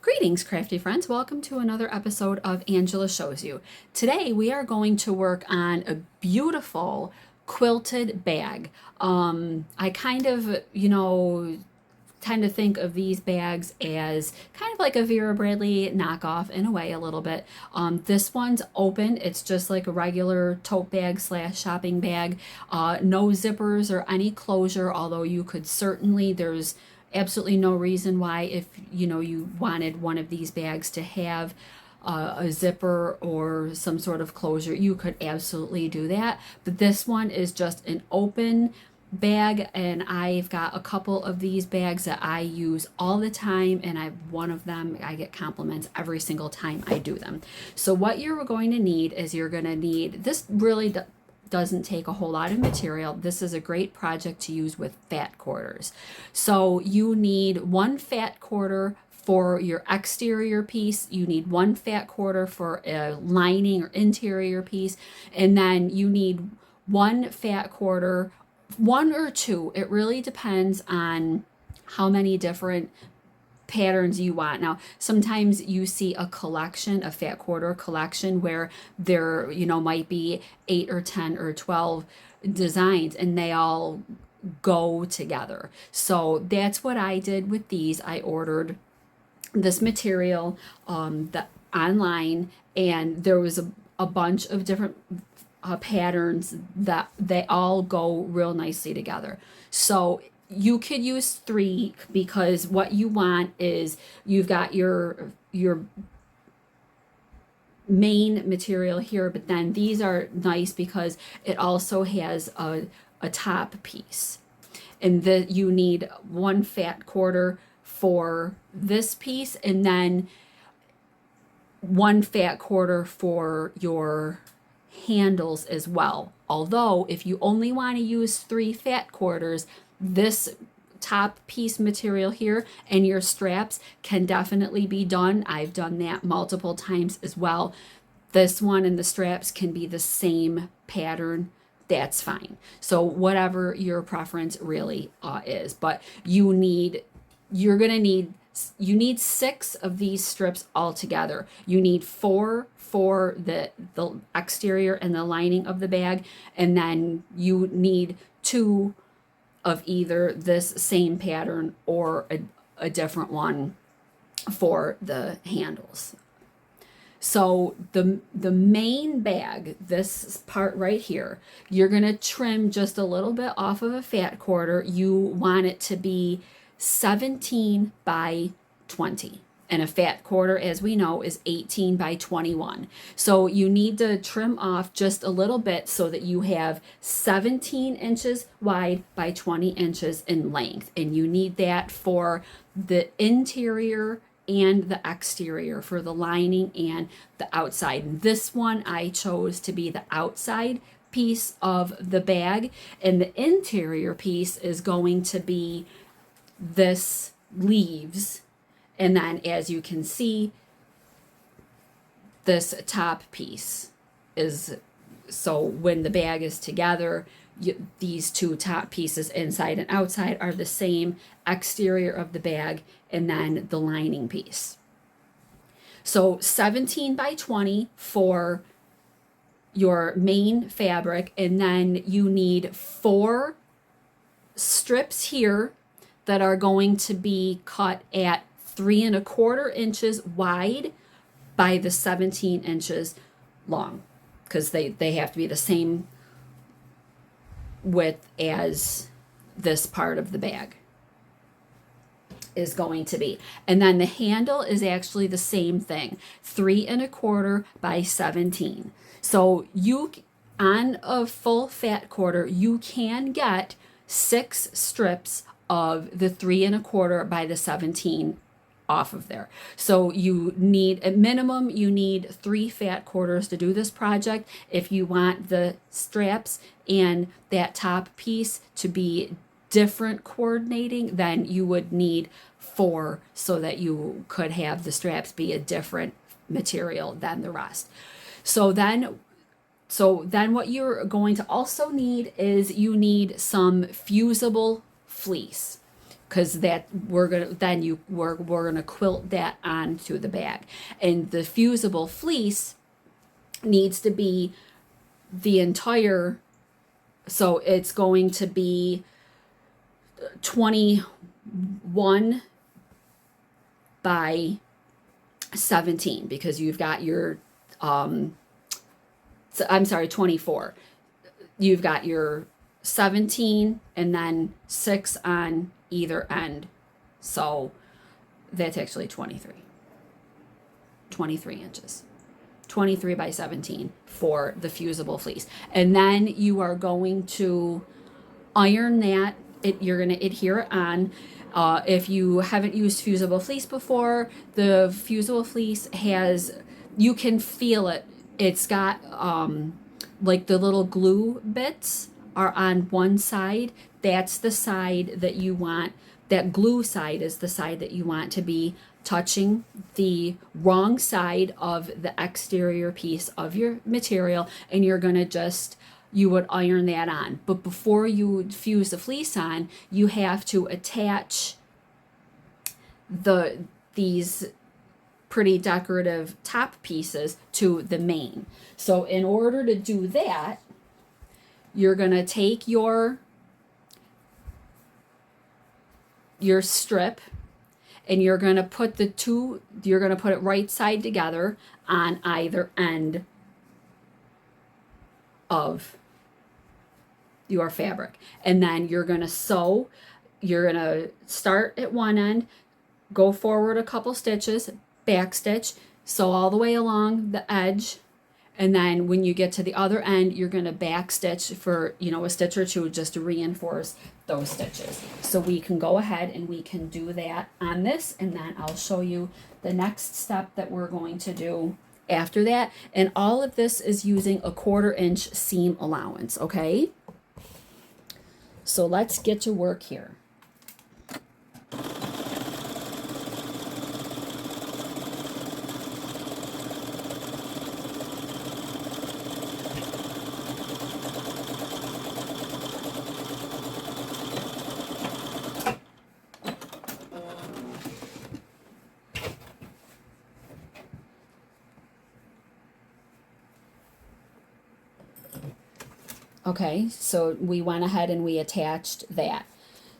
Greetings, crafty friends. Welcome to another episode of Angela Shows You. Today we are going to work on a beautiful quilted bag. I kind of, tend to think of these bags as kind of like a Vera Bradley knockoff in a way, a little bit. This one's open. It's just like a regular tote bag slash shopping bag. No zippers or any closure, although you could certainly, there's absolutely no reason why if you wanted one of these bags to have a zipper or some sort of closure, you could absolutely do that. But this one is just an open bag, and I've got a couple of these bags that I use all the time, and I've one of them I get compliments every single time I do them. So what you're going to need is you're going to need this really doesn't take a whole lot of material. This is a great project to use with fat quarters. So you need one fat quarter for your exterior piece, you need one fat quarter for a lining or interior piece, and then you need one fat quarter, one or two. It really depends on how many different patterns you want. Now, sometimes you see a collection, a fat quarter collection, where there, might be 8 or 10 or 12 designs and they all go together. So that's what I did with these. I ordered this material online, and there was a bunch of different patterns that they all go real nicely together. So you could use 3, because what you want is you've got your main material here, but then these are nice because it also has a top piece, and you need one fat quarter for this piece, and then one fat quarter for your handles as well. Although if you only want to use 3 fat quarters, this top piece material here and your straps can definitely be done. I've done that multiple times as well. This one and the straps can be the same pattern. That's fine. So whatever your preference really is, but you need 6 of these strips altogether. You need 4 for the exterior and the lining of the bag, and then you need 2 of either this same pattern or a different one for the handles. So the main bag, this part right here, you're going to trim just a little bit off of a fat quarter. You want it to be 17 by 20. And a fat quarter, as we know, is 18 by 21. So you need to trim off just a little bit so that you have 17 inches wide by 20 inches in length. And you need that for the interior and the exterior, for the lining and the outside. And this one I chose to be the outside piece of the bag, and the interior piece is going to be this leaves. And then, as you can see, this top piece is, so when the bag is together, these 2 top pieces, inside and outside, are the same exterior of the bag, and then the lining piece. So 17 by 20 for your main fabric, and then you need 4 strips here that are going to be cut at 3¼ inches wide by the 17 inches long, because they have to be the same width as this part of the bag is going to be. And then the handle is actually the same thing, 3¼ by 17. So you, on a full fat quarter, you can get 6 strips of the 3¼ by the 17 off of there. So you need, at minimum, you need 3 fat quarters to do this project. If you want the straps and that top piece to be different coordinating, then you would need 4 so that you could have the straps be a different material than the rest. So then what you're going to also need is you need some fusible fleece. because that we're gonna quilt that onto the bag. And the fusible fleece needs to be the entire, so it's going to be 21 by 17, because you've got your I'm sorry, 24. You've got your 17 and then 6 on either end. So that's actually 23 inches. 23 by 17 for the fusible fleece. And then you are going to iron that. You're going to adhere it on. If you haven't used fusible fleece before, the fusible fleece you can feel it. It's got like the little glue bits are on one side. That's the side that you want. That glue side is the side that you want to be touching the wrong side of the exterior piece of your material, and you would iron that on. But before you fuse the fleece on, you have to attach these pretty decorative top pieces to the main. So in order to do that, you're going to take your strip, and you're going to put it right side together on either end of your fabric. And then you're going to sew. You're going to start at one end, go forward a couple stitches, back stitch, sew all the way along the edge. And then when you get to the other end, you're going to back stitch for, a stitch or two, just to reinforce those stitches. So we can go ahead and we can do that on this, and then I'll show you the next step that we're going to do after that. And all of this is using a 1/4 inch seam allowance, okay? So let's get to work here. Okay, so we went ahead and we attached that.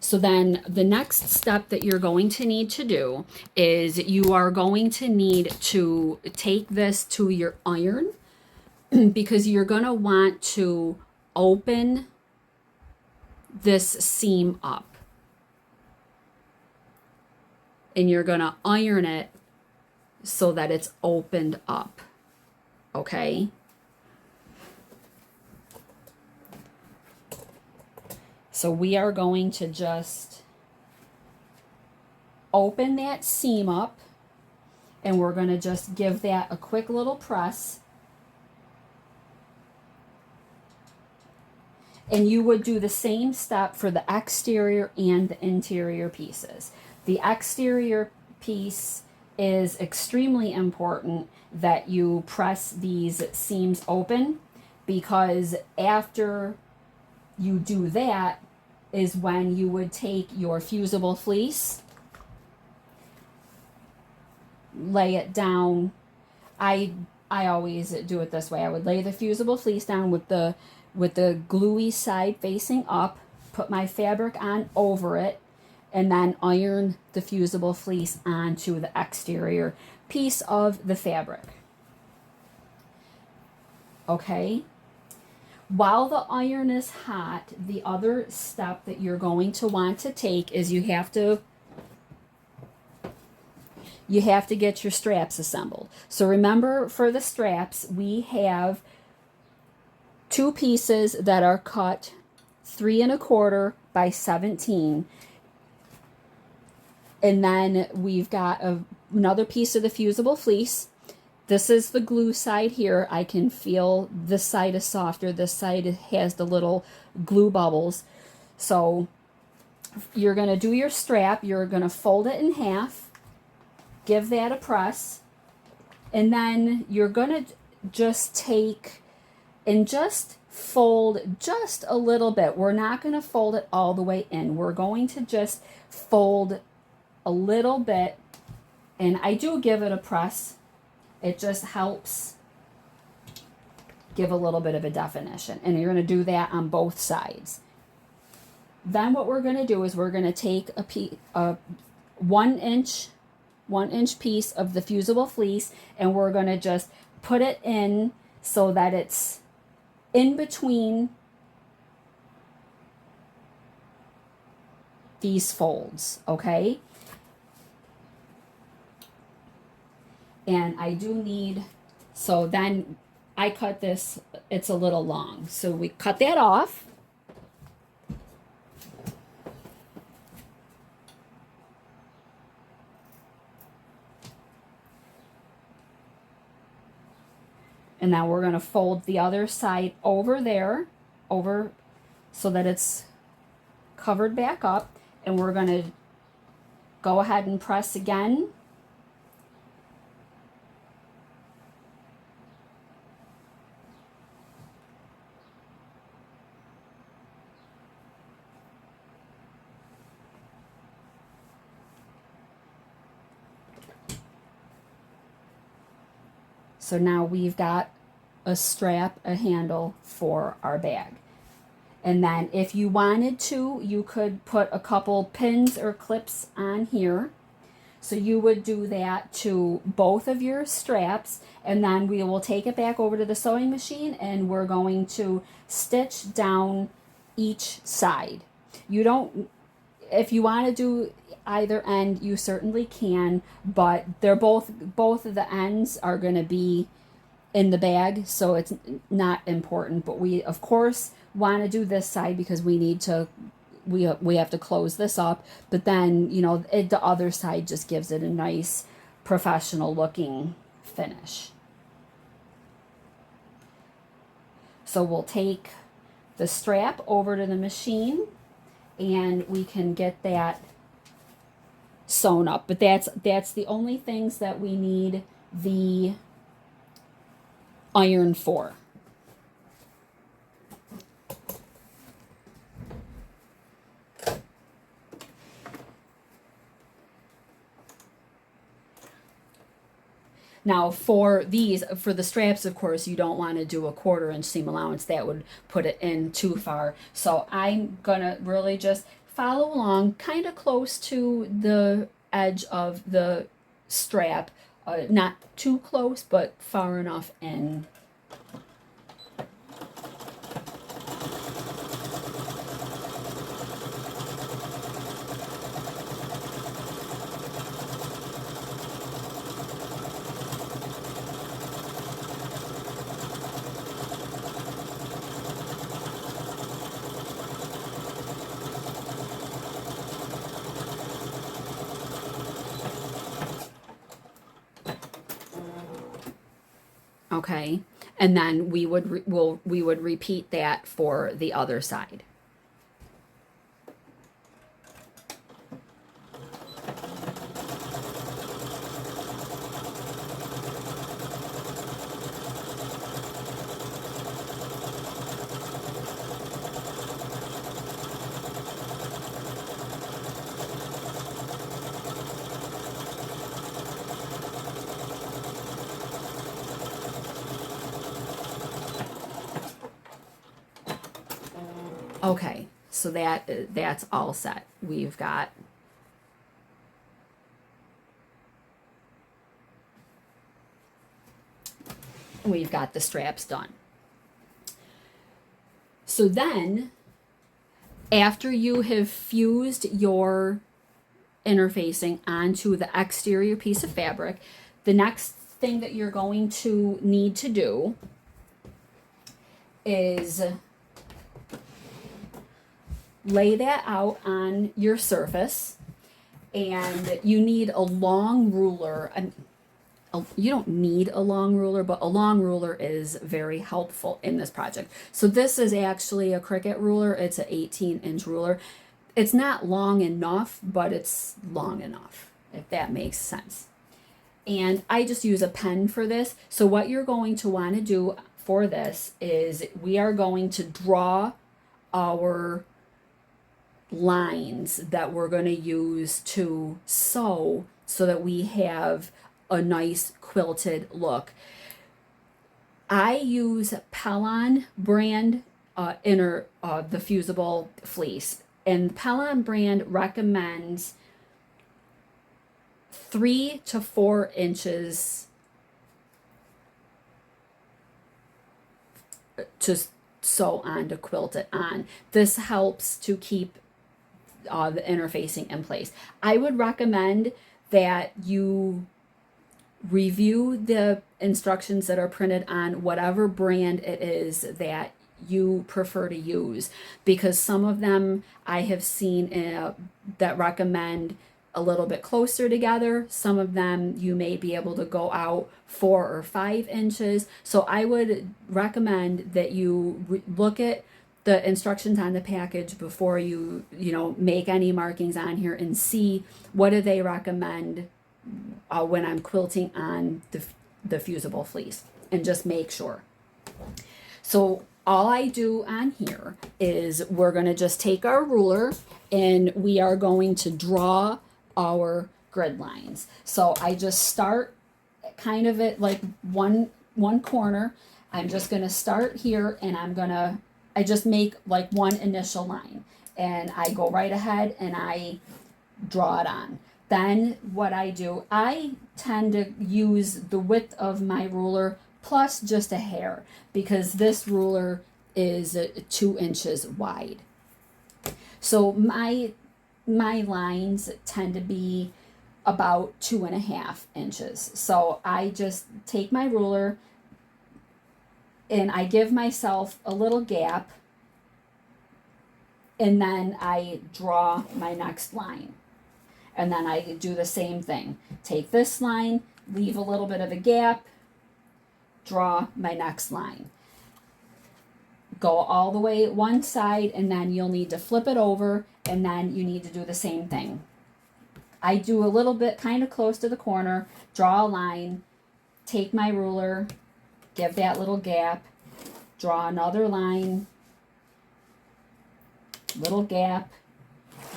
So then the next step that you're going to need to do is you are going to need to take this to your iron because you're going to want to open this seam up. And you're going to iron it so that it's opened up. Okay? So we are going to just open that seam up, and we're going to just give that a quick little press. And you would do the same step for the exterior and the interior pieces. The exterior piece is extremely important that you press these seams open, because after you do that is when you would take your fusible fleece, lay it down. I always do it this way. I would lay the fusible fleece down with the gluey side facing up, put my fabric on over it, and then iron the fusible fleece onto the exterior piece of the fabric. Okay? While the iron is hot, the other step that you're going to want to take is you have to get your straps assembled. So remember, for the straps, we have 2 pieces that are cut 3 1/4 by 17. And then we've got another piece of the fusible fleece. This is the glue side here. I can feel this side is softer. This side has the little glue bubbles. So you're going to do your strap. You're going to fold it in half. Give that a press. And then you're going to just take and just fold just a little bit. We're not going to fold it all the way in. We're going to just fold a little bit, and I do give it a press. It just helps give a little bit of a definition, and you're going to do that on both sides. Then what we're going to do is we're going to take a 1 inch piece of the fusible fleece, and we're going to just put it in so that it's in between these folds, okay? And I do need, so then I cut this, it's a little long. So we cut that off. And now we're going to fold the other side over there, over so that it's covered back up. And we're going to go ahead and press again. So now we've got a strap, a handle for our bag. And then if you wanted to, you could put a couple pins or clips on here. So you would do that to both of your straps, and then we will take it back over to the sewing machine and we're going to stitch down each side. You don't, if you want to do either end, you certainly can, but they're both of the ends are going to be in the bag, so it's not important. But we of course want to do this side because we need to, we have to close this up, but then, you know, the other side just gives it a nice professional looking finish. So we'll take the strap over to the machine and we can get that sewn up. But that's the only things that we need the iron for. Now for the straps, of course, you don't want to do a 1/4 inch seam allowance. That would put it in too far. So I'm gonna really just follow along kind of close to the edge of the strap. Not too close, but far enough in. Okay, and then we would repeat that for the other side. Okay, so that's all set. We've got the straps done. So then, after you have fused your interfacing onto the exterior piece of fabric, the next thing that you're going to need to do is lay that out on your surface, and you need a long ruler. You don't need a long ruler, but a long ruler is very helpful in this project. So this is actually a Cricut ruler. It's an 18-inch ruler. It's not long enough, but it's long enough, if that makes sense. And I just use a pen for this. So what you're going to want to do for this is we are going to draw our lines that we're going to use to sew so that we have a nice quilted look. I use Pellon brand the fusible fleece, and Pellon brand recommends 3 to 4 inches to sew on, to quilt it on. This helps to keep the interfacing in place. I would recommend that you review the instructions that are printed on whatever brand it is that you prefer to use, because some of them I have seen that recommend a little bit closer together. Some of them you may be able to go out 4 or 5 inches. So I would recommend that you look at the instructions on the package before you make any markings on here, and see what do they recommend when I'm quilting on the fusible fleece, and just make sure. So all I do on here is we're going to just take our ruler and we are going to draw our grid lines. So I just start kind of at like one corner. I'm just going to start here, and I just make like one initial line, and I go right ahead and I draw it on. Then what I do, I tend to use the width of my ruler plus just a hair, because this ruler is 2 inches wide. So my lines tend to be about 2.5 inches. So I just take my ruler and I give myself a little gap, and then I draw my next line. And then I do the same thing. Take this line, leave a little bit of a gap, draw my next line. Go all the way one side, and then you'll need to flip it over, and then you need to do the same thing. I do a little bit kind of close to the corner, draw a line, take my ruler, give that little gap, draw another line, little gap,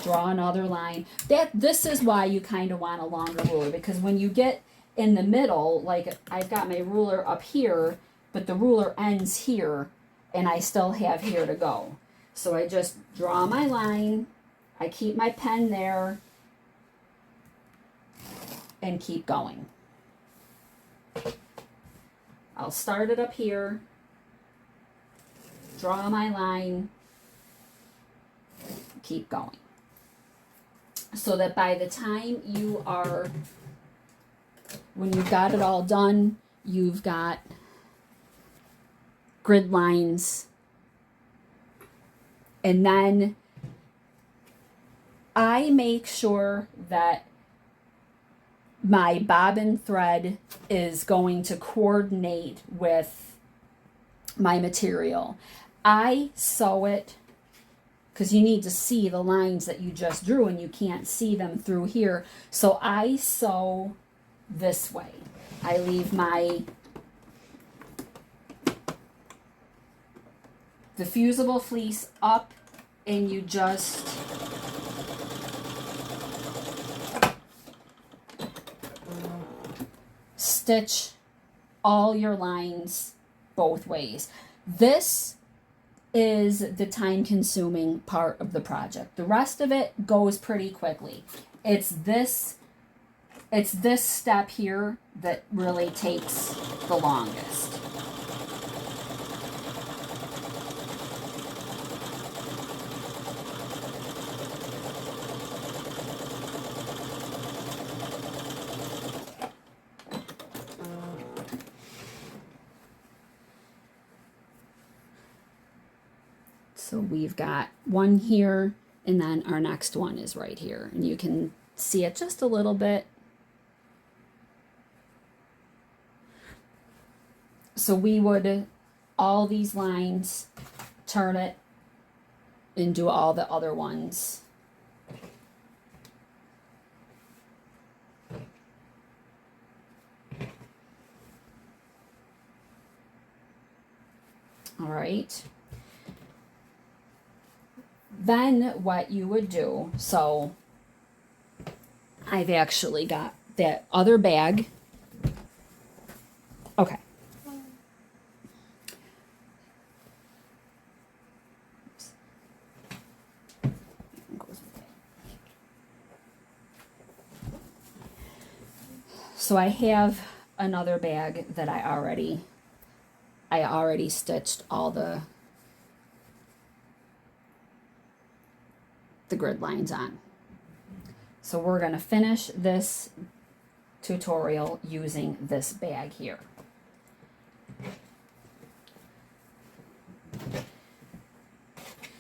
draw another line. This is why you kind of want a longer ruler, because when you get in the middle, like I've got my ruler up here, but the ruler ends here, and I still have here to go. So I just draw my line, I keep my pen there, and keep going. I'll start it up here, draw my line, keep going. So that by the time when you've got it all done, you've got grid lines. And then I make sure that my bobbin thread is going to coordinate with my material. I sew it, because you need to see the lines that you just drew, and you can't see them through here. So I sew this way. I leave the fusible fleece up, and you just stitch all your lines both ways. This is the time-consuming part of the project. The rest of it goes pretty quickly. It's this step here that really takes the longest. So we've got one here, and then our next one is right here. And you can see it just a little bit. So we would, all these lines, turn it, and do all the other ones. All right. Then what you would do, so I've actually got that other bag. Okay. So I have another bag that I already stitched all the grid lines on. So we're going to finish this tutorial using this bag here.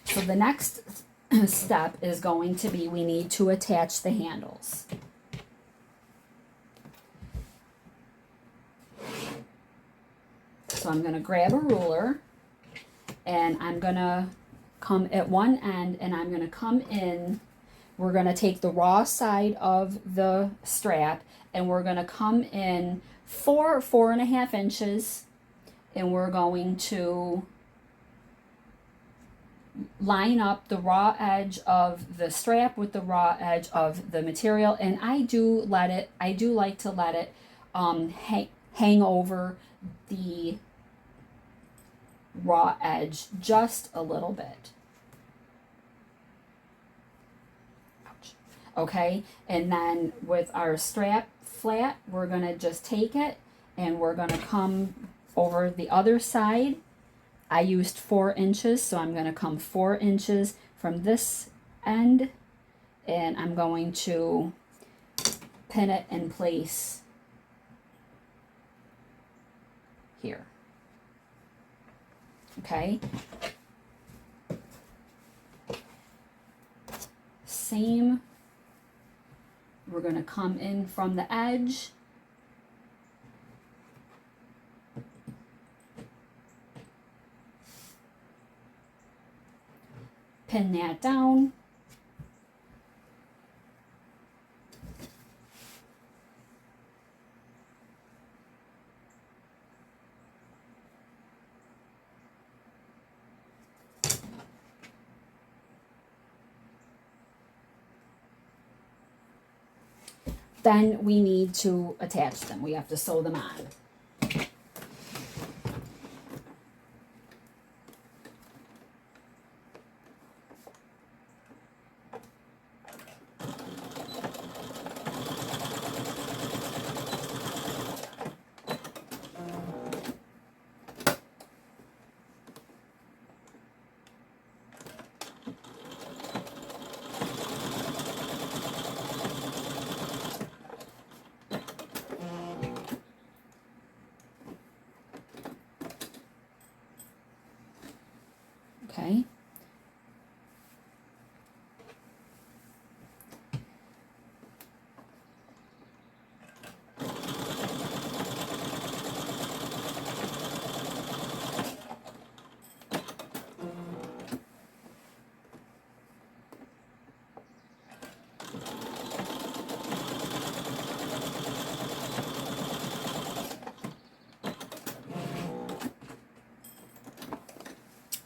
So the next step is going to be, we need to attach the handles. So I'm going to grab a ruler and I'm going to come at one end and I'm going to come in. We're going to take the raw side of the strap and we're going to come in 4.5 inches, and we're going to line up the raw edge of the strap with the raw edge of the material. And I do like to let it hang over the raw edge just a little bit. Ouch. Okay, and then with our strap flat, we're going to just take it and we're going to come over the other side. I used 4 inches, so I'm going to come 4 inches from this end and I'm going to pin it in place here. Okay. Same. We're going to come in from the edge. Pin that down. Then we need to attach them. We have to sew them on. Okay.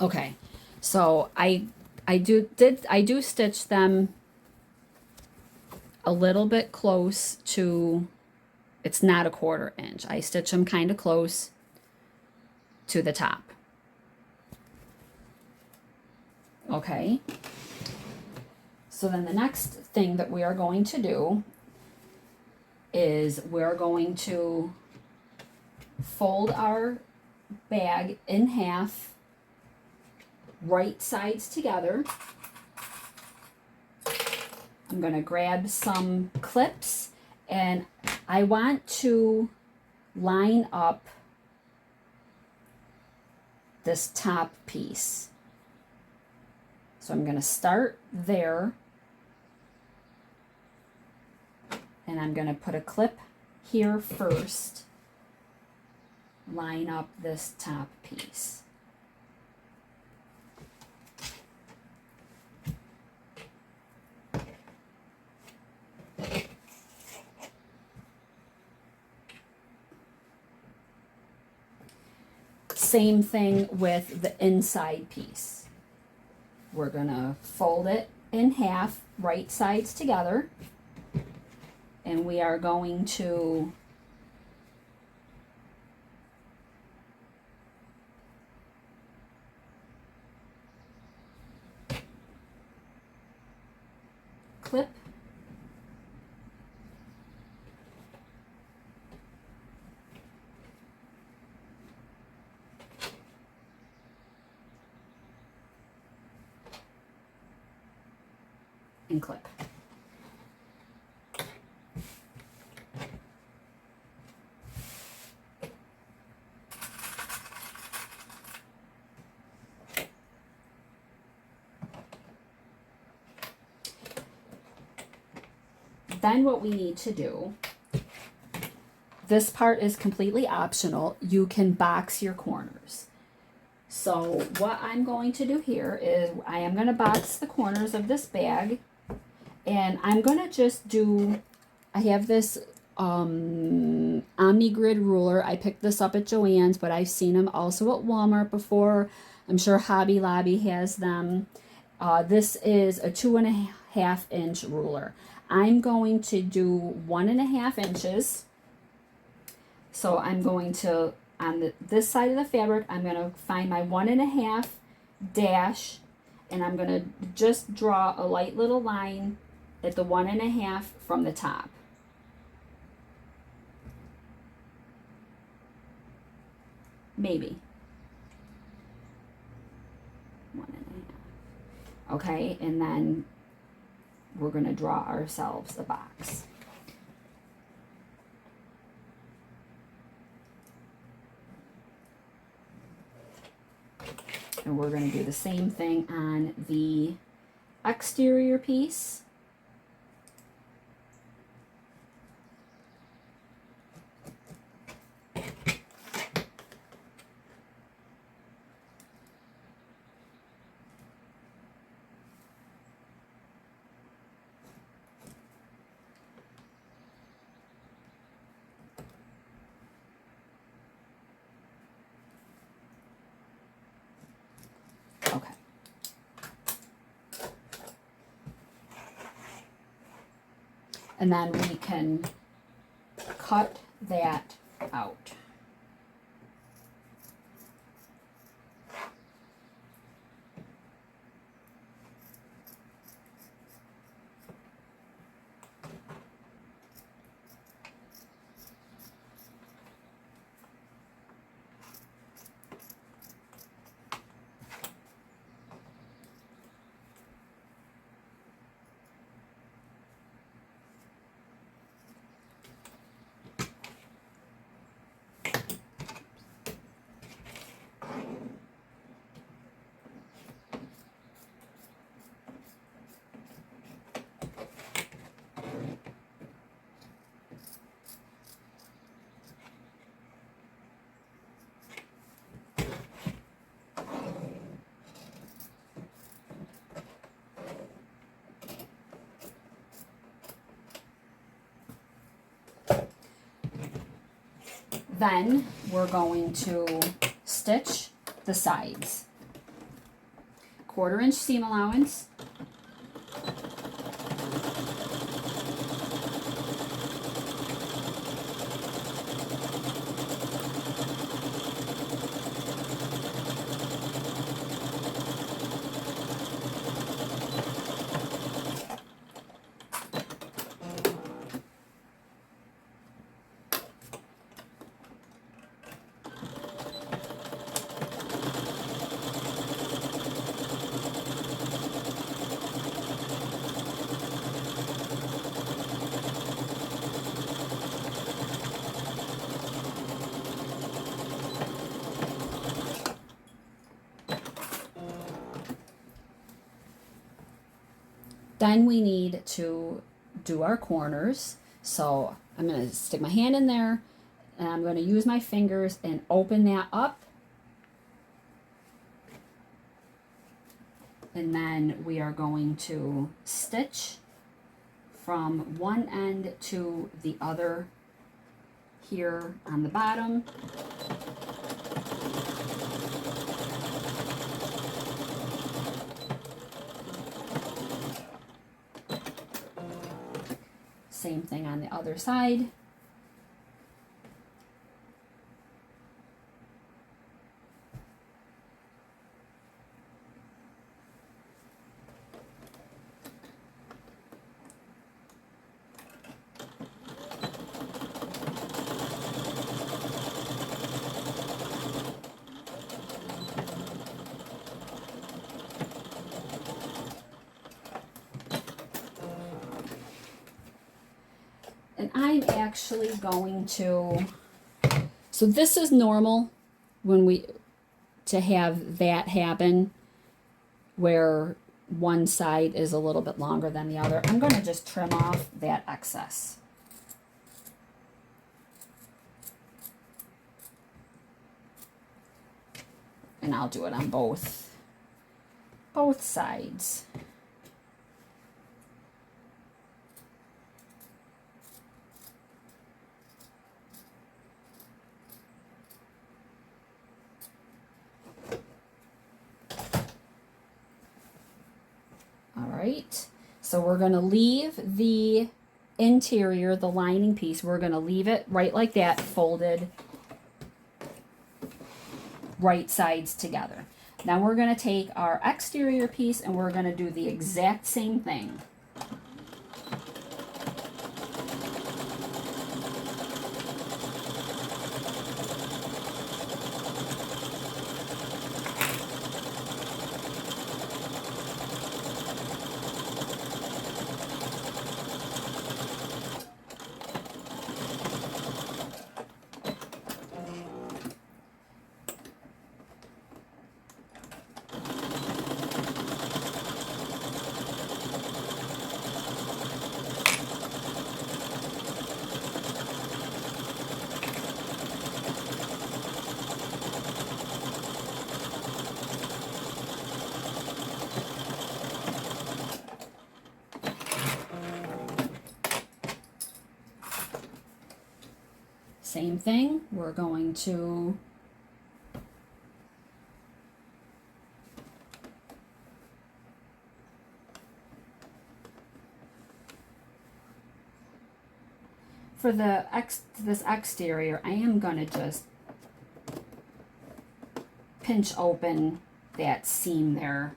Okay, so I do stitch them a little bit close to, it's not a 1/4 inch. I stitch them kind of close to the top. Okay, so then the next thing that we are going to do is we're going to fold our bag in half, right sides together. I'm going to grab some clips and I want to line up this top piece. So I'm going to start there and I'm going to put a clip here first, line up this top piece. same thing with the inside piece. We're gonna fold it in half, right sides together, and we are going to clip and clip. Then what we need to do, this part is completely optional. You can box your corners. So what I'm going to do here is I am going to box the corners of this bag, and I'm going to just do, I have this Omni-Grid ruler. I picked this up at Joann's, but I've seen them also at Walmart before. I'm sure Hobby Lobby has them. This is a 2.5 inch ruler. I'm going to do 1.5 inches. So I'm going to, on this side of the fabric, I'm going to find my 1.5 dash, and I'm going to just draw a light little line at the 1.5 from the top. Maybe. 1.5. Okay, and then we're going to draw ourselves a box. And we're going to do the same thing on the exterior piece. Okay. And then we can cut that out. Then we're going to stitch the sides. 1/4 inch seam allowance. Then we need to do our corners. So I'm going to stick my hand in there, and I'm going to use my fingers and open that up. And then we are going to stitch from one end to the other here on the bottom. Same thing on the other side. And I'm actually going to, so this is normal to have that happen where one side is a little bit longer than the other. I'm going to just trim off that excess. And I'll do it on both sides. Right, so we're going to leave the interior, the lining piece, we're going to leave it right like that, folded right sides together. Now we're going to take our exterior piece and we're going to do the exact same thing. Same thing, we're going to for this exterior, I am going to just pinch open that seam there.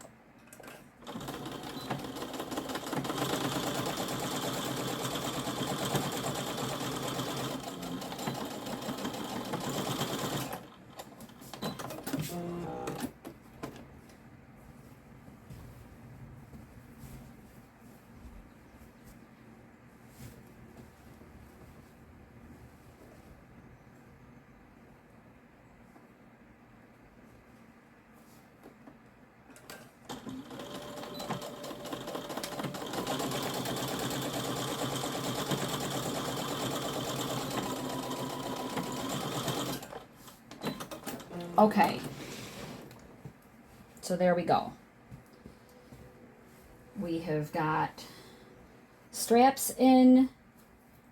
Okay, so there we go. We have got straps in,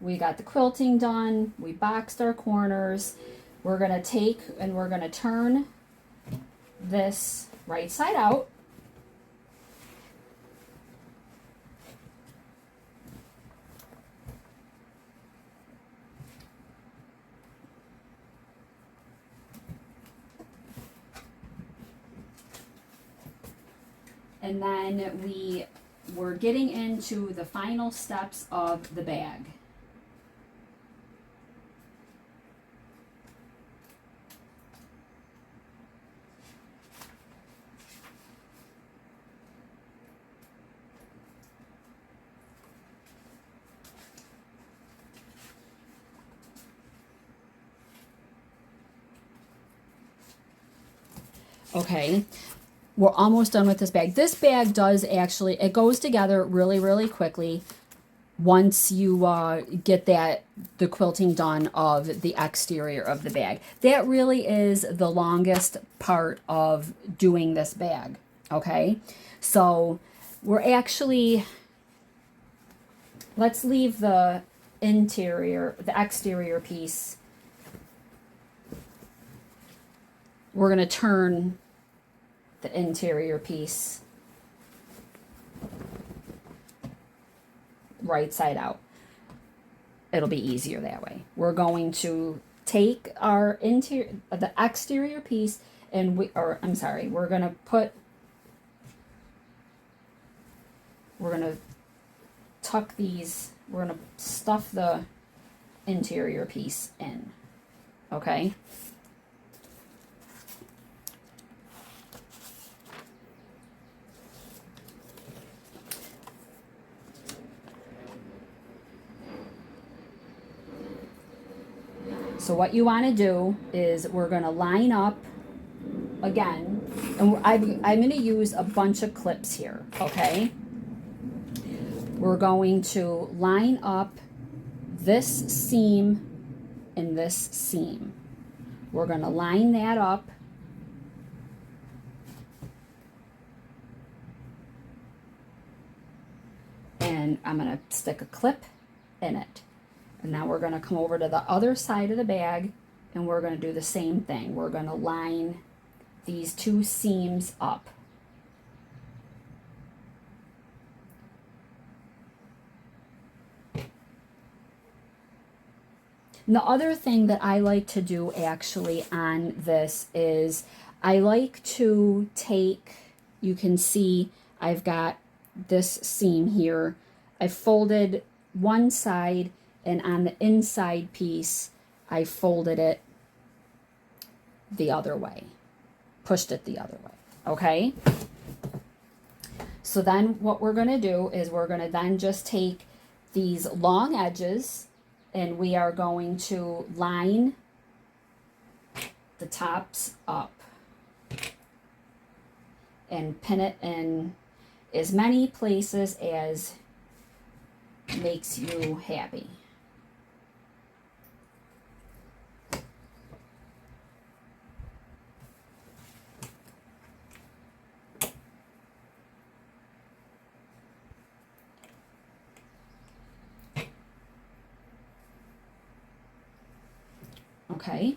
we got the quilting done, we boxed our corners. We're going to take and we're going to turn this right side out. And then we're getting into the final steps of the bag. Okay, we're almost done with this bag. This bag does actually, it goes together really, really quickly once you get the quilting done of the exterior of the bag. That really is the longest part of doing this bag, okay? So we're actually, let's leave the exterior piece. We're going to turn the interior piece right side out. it'll be easier that way. We're going to take our the exterior piece, and we're gonna tuck these, we're gonna stuff the interior piece in, okay? So what you want to do is we're going to line up again, and I'm going to use a bunch of clips here, okay? We're going to line up this seam and this seam. We're going to line that up. And I'm going to stick a clip in it. And now we're going to come over to the other side of the bag, and we're going to do the same thing. We're going to line these two seams up. And the other thing that I like to do actually on this is I like to take, you can see I've got this seam here. I folded one side, and on the inside piece, I folded it the other way, pushed it the other way, okay? So then what we're gonna do is we're gonna then just take these long edges, and we are going to line the tops up and pin it in as many places as makes you happy. Okay.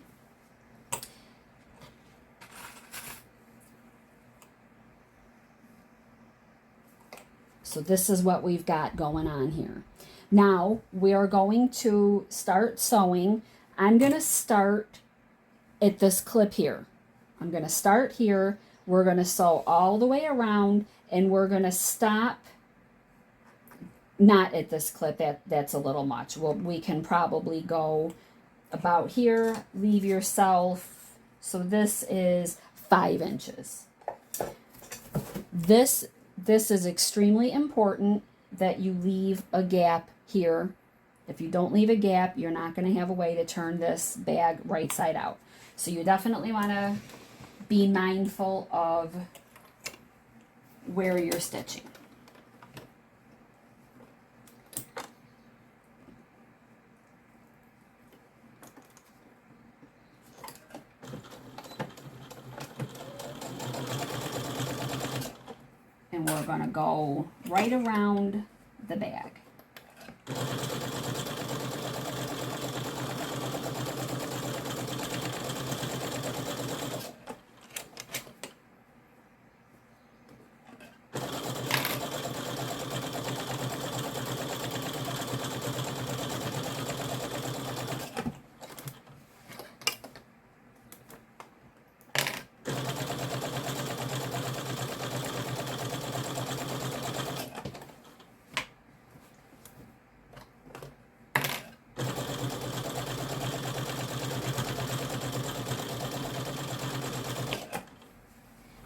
So this is what we've got going on here. Now we are going to start sewing. I'm going to start at this clip here. I'm going to start here. We're going to sew all the way around, and we're going to stop not at this clip. That's a little much. Well, we can probably go about here, leave yourself. So this is 5 inches. This is extremely important that you leave a gap here. If you don't leave a gap, you're not going to have a way to turn this bag right side out. So you definitely want to be mindful of where you're stitching. And we're going to go right around the bag.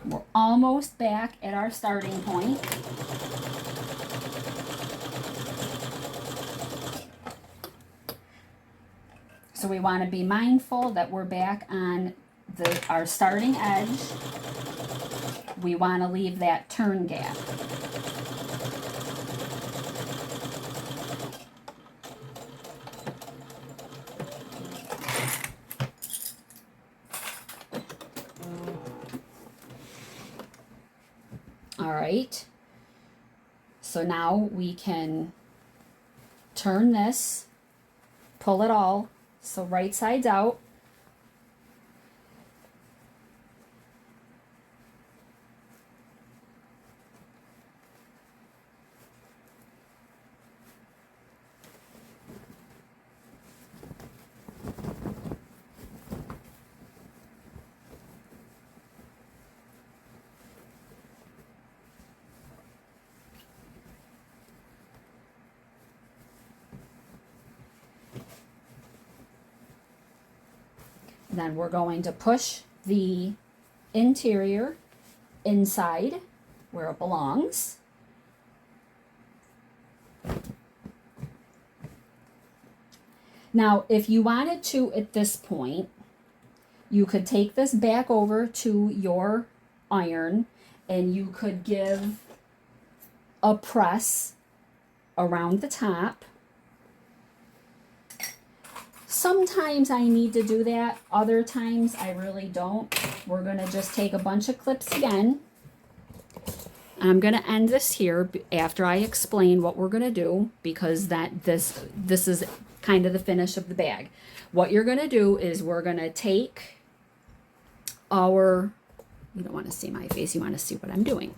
We're almost back at our starting point. So we want to be mindful that we're back on our starting edge. We want to leave that turn gap. All right, so now we can turn this, pull it all, so right side's out. Then we're going to push the interior inside where it belongs. Now, if you wanted to at this point, you could take this back over to your iron and you could give a press around the top. Sometimes I need to do that, other times I really don't. We're going to just take a bunch of clips again. I'm going to end this here after I explain what we're going to do, because this is kind of the finish of the bag. What you're going to do is we're going to take our, you don't want to see my face, you want to see what I'm doing.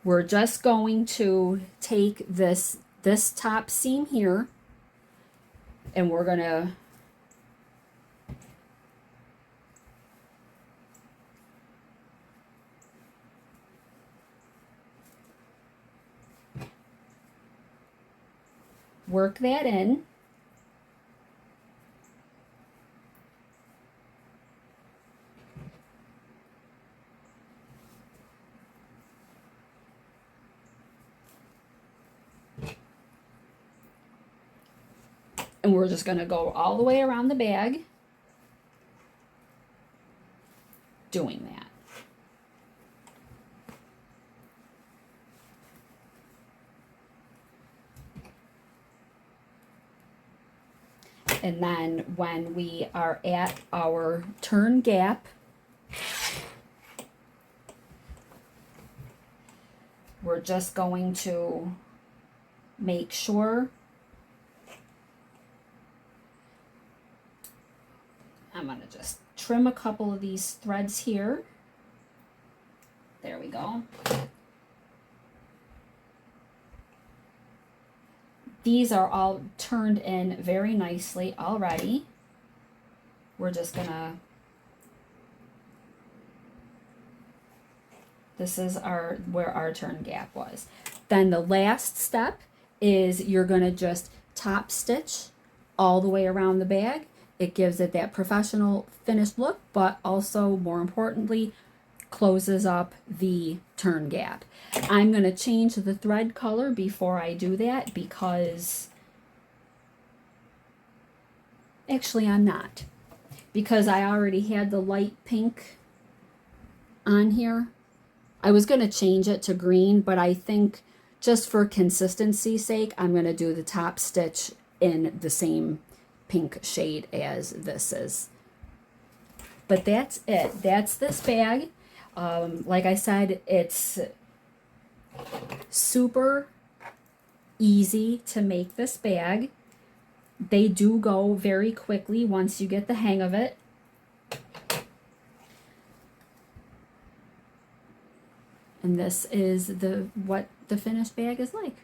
We're just going to take this top seam here and we're going to work that in. And we're just going to go all the way around the bag doing that. And then when we are at our turn gap, we're just going to make sure I'm going to just trim a couple of these threads here. There we go. These are all turned in very nicely already. We're just gonna, this is where our turn gap was. Then the last step is you're gonna just top stitch all the way around the bag. It gives it that professional finished look, but also more importantly, closes up the turn gap. I'm going to change the thread color before I do that because actually I'm not, because I already had the light pink on here. I was going to change it to green, but I think just for consistency's sake, I'm going to do the top stitch in the same pink shade as this is. But that's it. That's this bag. Like I said, it's super easy to make this bag. They do go very quickly once you get the hang of it. And this is what the finished bag is like.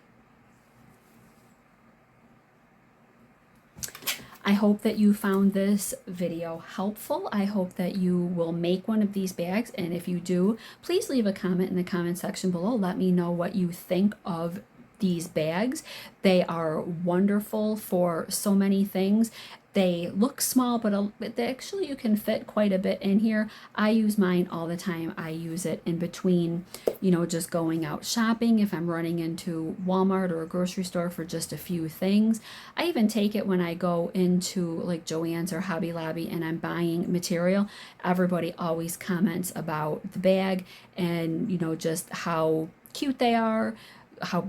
I hope that you found this video helpful. I hope that you will make one of these bags, and if you do, please leave a comment in the comment section below. Let me know what you think of these bags. They are wonderful for so many things. They look small, but actually you can fit quite a bit in here. I use mine all the time. I use it in between, just going out shopping, if I'm running into Walmart or a grocery store for just a few things. I even take it when I go into like Joann's or Hobby Lobby and I'm buying material. Everybody always comments about the bag and, just how cute they are, how,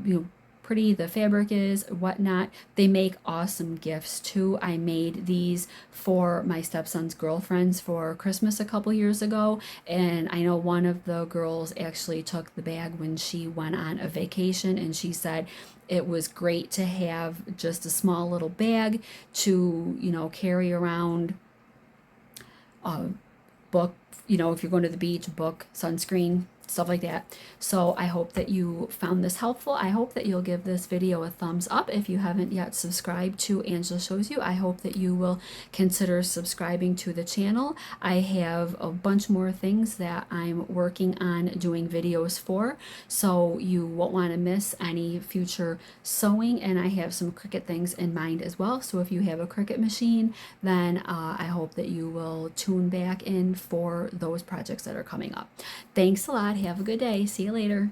pretty the fabric is, whatnot. They make awesome gifts too. I made these for my stepson's girlfriends for Christmas a couple years ago, and I know one of the girls actually took the bag when she went on a vacation, and she said it was great to have just a small little bag to carry around, book, if you're going to the beach, book, sunscreen, stuff like that. So I hope that you found this helpful. I hope that you'll give this video a thumbs up. If you haven't yet subscribed to Angela Shows You, I hope that you will consider subscribing to the channel. I have a bunch more things that I'm working on doing videos for, so you won't want to miss any future sewing, and I have some Cricut things in mind as well. So if you have a Cricut machine, then I hope that you will tune back in for those projects that are coming up. Thanks a lot. Have a good day. See you later.